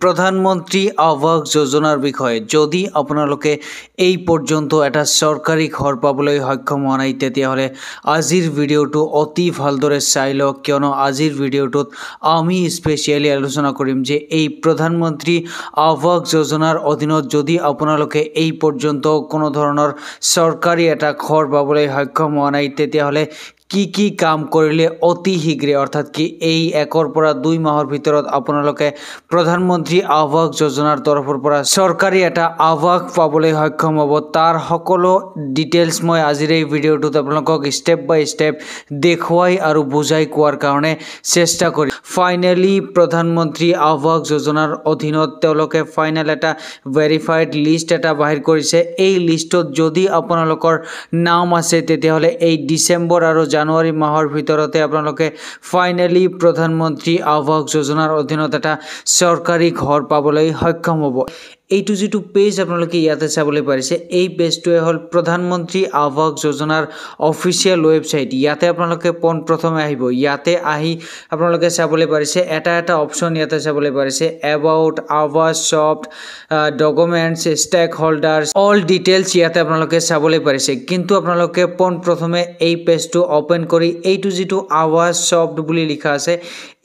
প্ৰধানমন্ত্ৰী আৱাস যোজনাৰ বিষয়ে যদি আপোনালোকে এই পৰ্যন্ত এটা চৰকাৰী ঘৰ পাবলৈ সক্ষম হোৱা নাই তেতিয়াহলে আজিৰ ভিডিওটো অতি ভালদৰে চাই লওক কিয়নো আজিৰ ভিডিওটোত আমি স্পেশালি আলোচনা কৰিম যে এই প্ৰধানমন্ত্ৰী আৱাস যোজনাৰ অধীনত যদি আপোনালোকে এই পৰ্যন্ত কোনো ধৰণৰ চৰকাৰী এটা ঘৰ পাবলৈ সক্ষম হোৱা নাই তেতিয়াহলে কি কাম কৰিলে অতি শীঘ্ৰে অৰ্থাৎ কি এই 1 পৰা 2 মাহৰ ভিতৰত আপোনালোকে প্ৰধানমন্ত্ৰী আৱাস যোজনাৰ তৰফৰ পৰা চৰকাৰী এটা আৱাস পাবলৈ সক্ষম হ'ব তাৰ সকলো ডিটেইলছ মই আজিৰ এই ভিডিওটোত আপোনালোকক স্টেপ বাই স্টেপ দেখুৱাই আৰু বুজাই কোৱাৰ কাৰণে চেষ্টা কৰিম ফাইনালি প্ৰধানমন্ত্ৰী আৱাস যোজনাৰ অধীনত তেওঁলোকে ফাইনাল এটা ভেৰিফাইড লিষ্ট এটা বাহিৰ কৰিছে এই লিষ্টত যদি আপোনালোকৰ নাম আছে তেতিয়াহলে এই ডিসেম্বৰ আৰু জানুৱাৰী মাহৰ ভিতৰতে আপোনালোকে ফাইনালি প্ৰধানমন্ত্ৰী আৱাস যোজনাৰ অধীনত এটা চৰকাৰী ঘৰ পাবলৈ সক্ষম হ'ব এইটো যেটো পেজ আপোনালোকে ইয়াতে চাবলৈ পাৰিছে এই পেজটোৱে হল প্ৰধানমন্ত্ৰী আৱাস যোজনাৰ অফিচিয়েল ওয়েবসাইট ইয়াতে আপোনালোকে প্ৰথমে আহিব ইয়াতে আহি আপোনালোকে চাবলৈ পাৰিছে এটা অপচন ইয়াতে চাবলৈ পাৰিছে এবাউট আৱাস soft documents stakeholders all details ইয়াতে আপোনালোকে চাবলৈ পাৰিছে কিন্তু আপোনালোকে প্ৰথমে এই পেজটো ওপেন কৰি এইটো যেটো আৱাস সফট বুলি লিখা আছে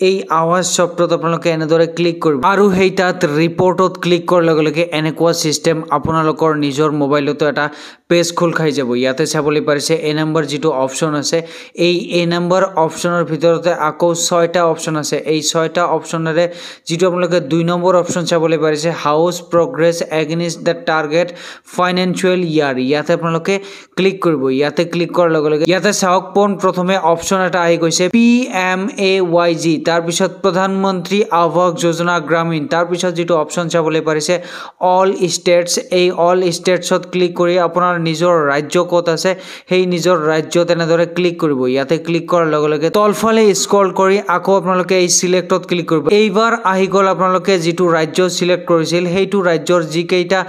এই আৱাস সফটত আপোনালোকে এনেদৰে ক্লিক কৰিব আৰু হেইটাত ৰিপৰ্টত ক্লিক কৰাৰ লগে এনেকুৱা সিস্টেম আপোনালোকৰ নিজৰ মোবাইলতো এটা পেজ খোল খাই যাব ইয়াতে চাবলৈ পাৰিছে এ নম্বৰ যেটো অপচন আছে এই এ নম্বৰ অপচনৰ ভিতৰতে আকৌ 6টা অপচন আছে এই 6টা অপচনৰে যেটো আপোনালোকে 2 নম্বৰ অপচন চাবলৈ পাৰিছে হাউস progress against the target financial ইয়াৰ ইয়াতে আপোনালোকে ক্লিক কৰিব ইয়াতে ক্লিক কৰাৰ লগে ইয়াতে চাওক প্ৰথমে অপচন এটা আহি গৈছে PMAYG তাৰ পিছত প্ৰধানমন্ত্ৰী আৱাস যোজনা গ্ৰামীণ তাৰ পিছত যেটো অপচন চাবলৈ পাৰিছে অল ষ্টেটস এই অল ষ্টেটছত ক্লিক কৰি আপোনাৰ নিজৰ ৰাজ্য ক'ত আছে সেই নিজৰ ৰাজ্য তেনেদৰে ক্লিক কৰিব ইয়াতে ক্লিক কৰাৰ লগে তলফালে স্ক্ৰল কৰি আকৌ আপোনালোকে এই সিলেক্টত ক্লিক কৰিব এইবাৰ আহি গল আপোনালোকে যেটো ৰাজ্য সিলেক্ট কৰিছিল সেইটো ৰাজ্যৰ যি কেইটা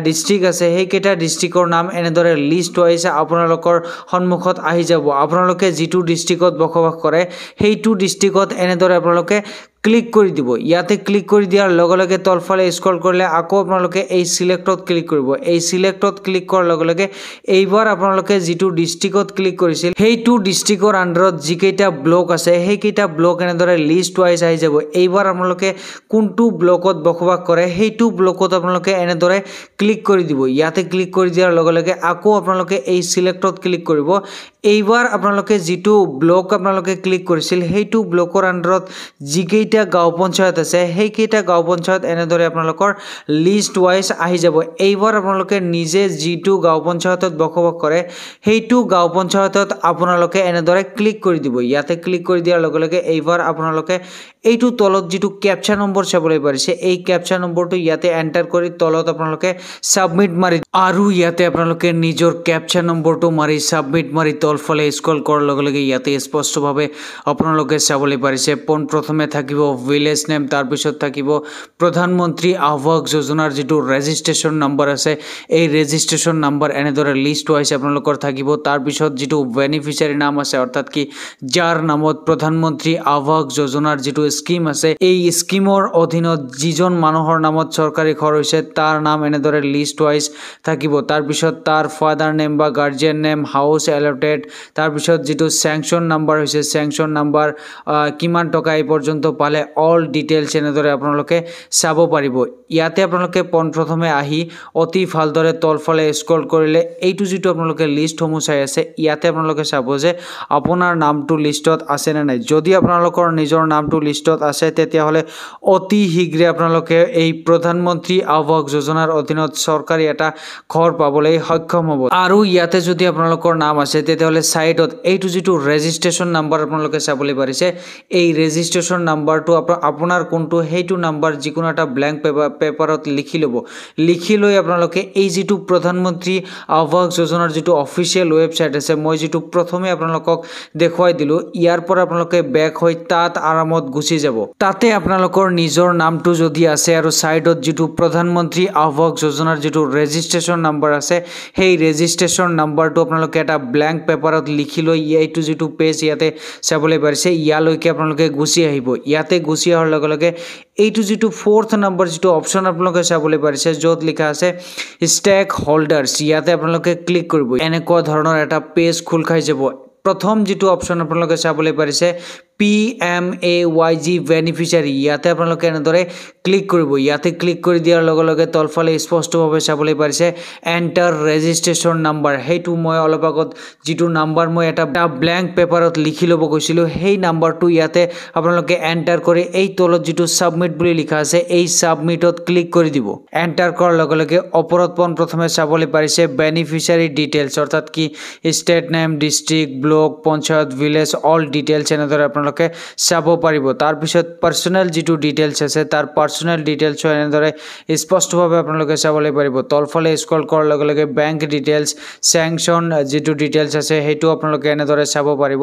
ডিস্ট্ৰিক্ট আছে সেই কেইটা ডিস্ট্ৰিক্টৰ নাম এনেদৰে লিষ্ট হৈছে আপোনালোকৰ সন্মুখত আহি যাব আপোনালোকে যেটো ডিস্ট্ৰিক্টত বসবাস কৰে সেইটো ডিস্ট্ৰিক্টত এনেদৰে আপোনালোকে ক্লিক কৰি দিব ইয়াতে ক্লিক কৰি দিয়াৰ লগে তলফালে স্ক্ৰল কৰিলে আকৌ আপোনালোকে এই সিলেক্টত ক্লিক কৰিব এই সিলেক্টত ক্লিক কৰাৰ লগে এইবাৰ আপোনালোকে যেটো ডিস্ট্ৰিক্টত ক্লিক কৰিছিল সেইটো ডিস্ট্ৰিক্টৰ আন্ডাৰত যি কেইটা ব্লক আছে সেই কেইটা ব্লক এনেদৰে লিষ্ট ওয়াইজ আহি যাব এইবাৰ আপোনালোকে কোনটো ব্লকত বসবাস কৰে সেইটো ব্লকত আপোনালোকে এনেদৰে ক্লিক কৰি দিব ইয়াতে ক্লিক কৰি দিয়াৰ লগে আকৌ আপোনালোকে এই সিলেক্টত ক্লিক কৰিব এইবাৰ আপোনালোকে যেটো ব্লক আপোনালোকে ক্লিক কৰিছিল সেইটো ব্লকৰ আন্ডাৰত যি কেইটা গাঁও পঞ্চায়ত আছে সেই কেইটা গাঁও পঞ্চায়ত এনেদৰে আপোনালোকৰ লিষ্ট ওয়াইজ আহি যাব এইবাৰ আপোনালোকে নিজে যেটো গাঁও পঞ্চায়তত বসবাস কৰে সেইটো গাঁও পঞ্চায়তত আপোনালোকে এনেদৰে ক্লিক কৰি দিব ইয়াতে ক্লিক কৰি দিয়াৰ লগে এইবাৰ আপোনালোকে এইটো তলত যেটো ক্যাপচা নম্বৰ চাবলৈ পাৰিছে এই ক্যাপচা নম্বৰটো ইয়াতে এন্টাৰ কৰি তলত আপোনালোকে সাবমিট মাৰি আৰু ইয়াতে আপোনালোকে নিজৰ ক্যাপচা নম্বৰটো মাৰি সাবমিট মাৰি তলফালে স্ক্ৰল কৰাৰ লগে ইয়াতে স্পষ্টভাৱে আপোনালোকে চাবলৈ পাৰিছে প্ৰথমে থাকিব ভিলেজ নেম তাৰ পিছত থাকিব প্ৰধানমন্ত্ৰী আৱাস যোজনাৰ যেটো ৰেজিষ্ট্ৰেচন নম্বৰ আছে এই ৰেজিষ্ট্ৰেচন নম্বৰ এনেদৰে লিষ্ট ওয়াইজ আপোনালোকৰ থাকিব তাৰ পিছত যেটো বেনিফিচিয়াৰী নাম আছে অৰ্থাৎ কি যাৰ নামত প্ৰধানমন্ত্ৰী আৱাস যোজনাৰ যেটো স্কিম আছে এই স্কিমৰ অধীনত যিজন মানুহৰ নামত চৰকাৰী ঘৰ হৈছে তাৰ নাম এনেদৰে লিষ্ট ওয়াইজ থাকিব তাৰ পিছত তাৰ ফাদাৰ নেম বা গাৰ্জিয়ান নেম হাউস এলটেড তাৰ পিছত যেটো স্যাংশন নম্বৰ হৈছে স্যাংশন নম্বৰ কিমান টকা এই পৰ্যন্ত পালে অল ডিটেইলছ এনেদৰে আপোনালোকে চাব পাৰিব ইয়াতে আপোনালোকে প্ৰথমে আহি অতি ভালদৰে তলফালে স্ক্ৰল কৰিলে এইটো যেটো আপোনালোকে লিষ্ট সমূহ চাই আছে ইয়াতে আপোনালোকে চাব যে আপোনাৰ নামটো লিষ্টত আছে নে নাই যদি আপোনালোকৰ নিজৰ নামটো লিষ্টত আছে তেতিয়াহলে অতি শীঘ্ৰে আপোনালোকে এই প্ৰধানমন্ত্ৰী আৱাস যোজনাৰ অধীনত চৰকাৰী এটা ঘৰ পাবলৈ সক্ষম হ'ব আৰু ইয়াতে যদি আপোনালোকৰ নাম আছে তেতিয়াহলে সাইডত এইটো যেটো ৰেজিষ্ট্ৰেচন নম্বৰ আপোনালোকে চাবলৈ পাৰিছে এই ৰেজিষ্ট্ৰেচন নম্বৰটো আপোনাৰ কোনটো হেইটো নম্বৰ যিকোনো এটা ব্ল্যাঙ্ক পেপাৰত লিখি লব লিখি লৈ আপোনালোকে এই যেটো প্ৰধানমন্ত্ৰী আৱাস যোজনাৰ যেটো অফিচিয়েল ওয়েবসাইট আছে মই যেটো প্ৰথমে আপোনালোকক দেখুৱাই দিলো ইয়াৰ পৰা আপোনালোকে ব্যাক হৈ তাত আৰামত গুছি গুচি যাব তাতে আপোনালোকৰ নিজৰ নামটো যদি আছে আৰু সাইডত যেটো প্ৰধানমন্ত্ৰী আৱাস যোজনাৰ যেটো ৰেজিষ্ট্ৰেচন নাম্বাৰ আছে সেই ৰেজিষ্ট্ৰেচন নাম্বাৰটো আপোনালোকে এটা ব্ল্যাঙ্ক পেপাৰত লিখি লৈ এইটো যেটো পেজ ইয়াতে চাবলৈ পাৰিছে ইয়ালৈকে আপোনালোকে গুচি আহিব ইয়াতে গুচি অহাৰ লগে লগে এইটো যেটো ফোৰ্থ নাম্বাৰ যেটো অপচন আপোনালোকে চাবলৈ পাৰিছে য'ত লিখা আছে ষ্টেক হোল্ডাৰ্স ইয়াতে আপোনালোকে ক্লিক কৰিব এনেকুৱা ধৰণৰ এটা পেজ খোল খাই যাব প্ৰথম যেটো অপচন আপোনালোকে চাবলৈ পাৰিছে PMAYG বেনিফিচিয়াৰী ইয়াতে আপোনালোকে এনেদৰে ক্লিক কৰিব ইয়াতে ক্লিক কৰি দিয়াৰ লগে লগে তলফালে স্পষ্টভাৱে চাবলৈ পাৰিছে এন্টাৰ ৰেজিষ্ট্ৰেচন নাম্বাৰ হেতু মই অলপ আগত যেটো নাম্বাৰ মই এটা ব্ল্যাঙ্ক পেপাৰত লিখি লব কৈছিলো সেই নাম্বাৰটো ইয়াতে আপোনালোকে এন্টাৰ কৰি এই তলত যেটো সাবমিট বুলি লিখা আছে এই সাবমিটত ক্লিক কৰি দিব এন্টাৰ কৰাৰ লগে লগে ওপৰত প্ৰথমে চাবলৈ পাৰিছে বেনিফিচিয়াৰী ডিটেইলছ অৰ্থাৎ কি state name district block panchayat village all details এনেদৰে আপোনালোকে চাব পাৰিব তাৰ পিছত পাৰ্সোনাল যেটো ডিটেইলছ আছে তাৰ পাৰ্সোনাল ডিটেইলছ এনেদৰে স্পষ্টভাৱে আপোনালোকে চাবলৈ পাৰিব তলফালে স্ক্ৰল কৰাৰ লগে লগে বেংক ডিটেইলছ স্যাংচন যেটো ডিটেইলছ আছে হেতু আপোনালোকে এনেদৰে চাব পাৰিব